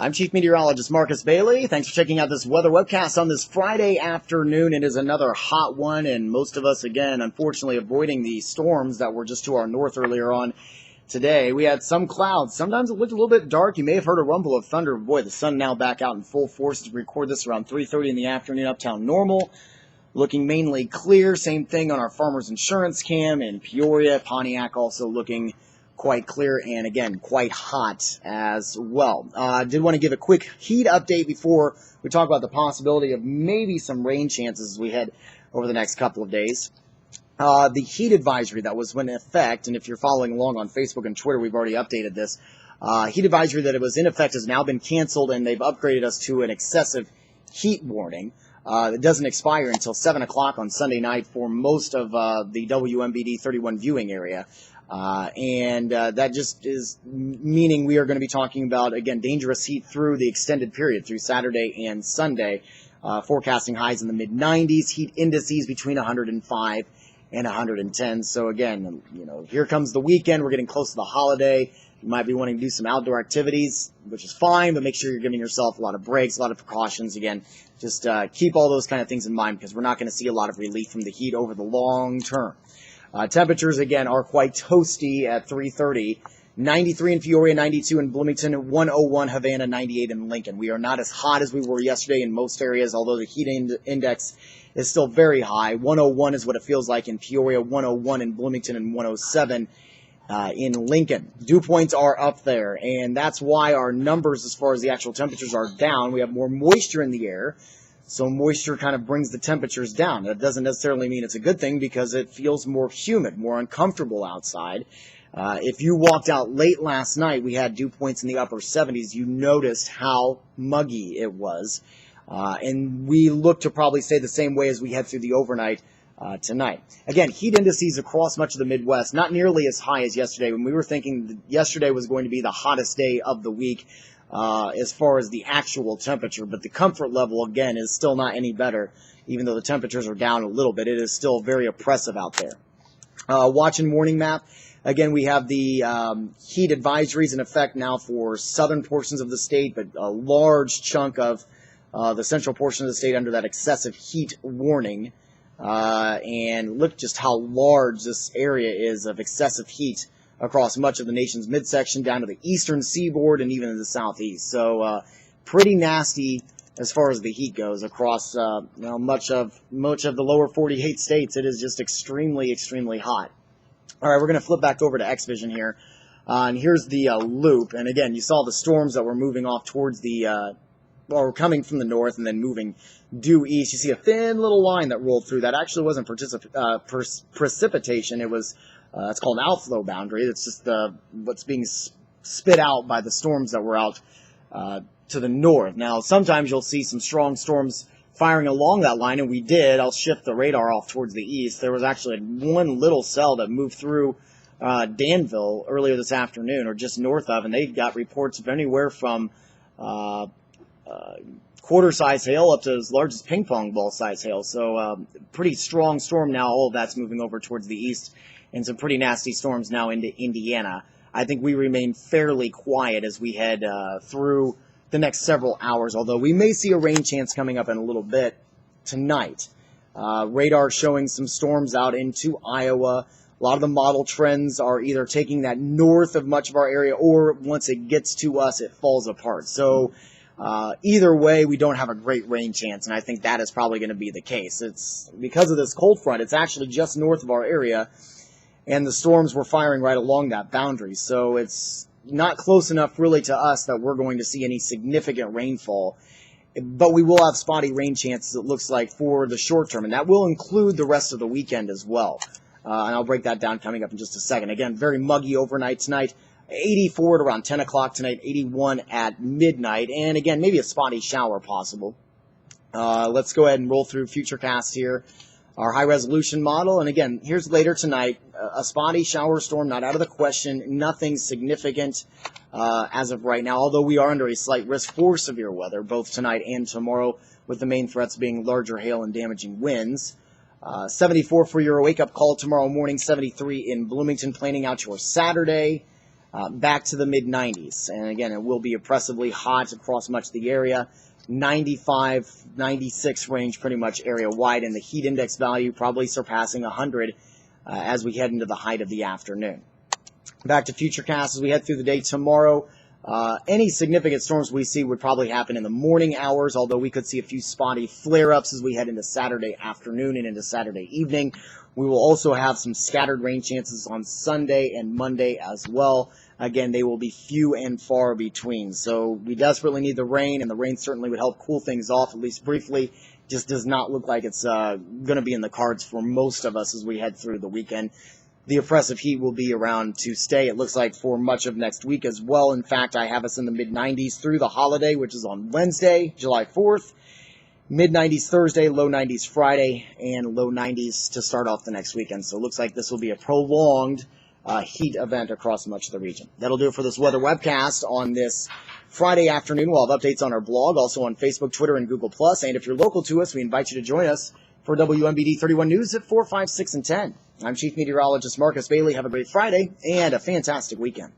I'm Chief Meteorologist Marcus Bailey. Thanks for checking out this weather webcast on this Friday afternoon. It is another hot one, and most of us, again, unfortunately avoiding the storms that were just to our north earlier on today. We had some clouds. Sometimes it looked a little bit dark. You may have heard a rumble of thunder. Boy, the sun now back out in full force as we record this around 3:30 in the afternoon, uptown normal. Looking mainly clear. Same thing on our Farmers Insurance cam in Peoria. Pontiac also looking quite clear and, again, quite hot as well. I did want to give a quick heat update before we talk about the possibility of maybe some rain chances as we head over the next couple of days. The heat advisory that was in effect, and if you're following along on Facebook and Twitter, we've already updated this. Heat advisory that it was in effect has now been canceled, and they've upgraded us to an excessive heat warning. It doesn't expire until 7 o'clock on Sunday night for most of the WMBD 31 viewing area. That just is meaning we are going to be talking about, again, dangerous heat through the extended period, through Saturday and Sunday, forecasting highs in the mid-90s, heat indices between 105 and 110. So, again, here comes the weekend. We're getting close to the holiday. You might be wanting to do some outdoor activities, which is fine, but make sure you're giving yourself a lot of breaks, a lot of precautions. Again, just keep all those kind of things in mind because we're not going to see a lot of relief from the heat over the long term. Temperatures, again, are quite toasty at 3:30. 93 in Peoria, 92 in Bloomington, 101 Havana, 98 in Lincoln. We are not as hot as we were yesterday in most areas, although the heat index is still very high. 101 is what it feels like in Peoria, 101 in Bloomington, and 107 in Lincoln. Dew points are up there, and that's why our numbers as far as the actual temperatures are down. We have more moisture in the air. So moisture kind of brings the temperatures down. That doesn't necessarily mean it's a good thing because it feels more humid, more uncomfortable outside. If you walked out late last night, we had dew points in the upper 70s. You noticed how muggy it was. And we look to probably stay the same way as we head through the overnight tonight. Again, heat indices across much of the Midwest, not nearly as high as yesterday. When we were thinking that yesterday was going to be the hottest day of the week, as far as the actual temperature, but the comfort level, again, is still not any better. Even though the temperatures are down a little bit, it is still very oppressive out there. Watching morning map, again, we have the heat advisories in effect now for southern portions of the state, but a large chunk of the central portion of the state under that excessive heat warning. And look just how large this area is of excessive heat across much of the nation's midsection, down to the eastern seaboard, and even in the southeast. So pretty nasty as far as the heat goes across much of the lower 48 states. It is just extremely, extremely hot. All right, we're going to flip back over to Xvision here. And here's the loop. And again, you saw the storms that were moving off towards or coming from the north and then moving due east. You see a thin little line that rolled through. That actually wasn't precipitation. It was it's called an outflow boundary. It's just what's being spit out by the storms that were out to the north. Now, sometimes you'll see some strong storms firing along that line, and we did. I'll shift the radar off towards the east. There was actually one little cell that moved through Danville earlier this afternoon, or just north of, and they got reports of anywhere from quarter-size hail up to as large as ping-pong ball-size hail. So pretty strong storm now. All of that's moving over towards the east, and some pretty nasty storms now into Indiana. I think we remain fairly quiet as we head through the next several hours, although we may see a rain chance coming up in a little bit tonight. Radar showing some storms out into Iowa. A lot of the model trends are either taking that north of much of our area, or once it gets to us, it falls apart. So either way, we don't have a great rain chance, and I think that is probably going to be the case. It's because of this cold front. It's actually just north of our area, and the storms were firing right along that boundary. So it's not close enough really to us that we're going to see any significant rainfall. But we will have spotty rain chances, it looks like, for the short term, and that will include the rest of the weekend as well. And I'll break that down coming up in just a second. Again, very muggy overnight tonight. 84 at around 10 o'clock tonight, 81 at midnight, and again, maybe a spotty shower possible. Let's go ahead and roll through Futurecast here, our high-resolution model. And again, here's later tonight, a spotty shower storm, not out of the question, nothing significant as of right now, although we are under a slight risk for severe weather, both tonight and tomorrow, with the main threats being larger hail and damaging winds. 74 for your wake-up call tomorrow morning, 73 in Bloomington, planning out your Saturday. back to the mid-90s. And again, it will be oppressively hot across much of the area. 95, 96 range pretty much area-wide, and the heat index value probably surpassing 100 as we head into the height of the afternoon. Back to Futurecast as we head through the day tomorrow. Any significant storms we see would probably happen in the morning hours, although we could see a few spotty flare-ups as we head into Saturday afternoon and into Saturday evening. We will also have some scattered rain chances on Sunday and Monday as well. Again, they will be few and far between. So we desperately need the rain, and the rain certainly would help cool things off, at least briefly. Just does not look like it's going to be in the cards for most of us as we head through the weekend. The oppressive heat will be around to stay, it looks like, for much of next week as well. In fact, I have us in the mid-90s through the holiday, which is on Wednesday, July 4th. Mid-90s Thursday, low 90s Friday, and low 90s to start off the next weekend. So it looks like this will be a prolonged heat event across much of the region. That'll do it for this weather webcast on this Friday afternoon. We'll have updates on our blog, also on Facebook, Twitter, and Google+. And if you're local to us, we invite you to join us for WMBD 31 News at 4, 5, 6, and 10. I'm Chief Meteorologist Marcus Bailey. Have a great Friday and a fantastic weekend.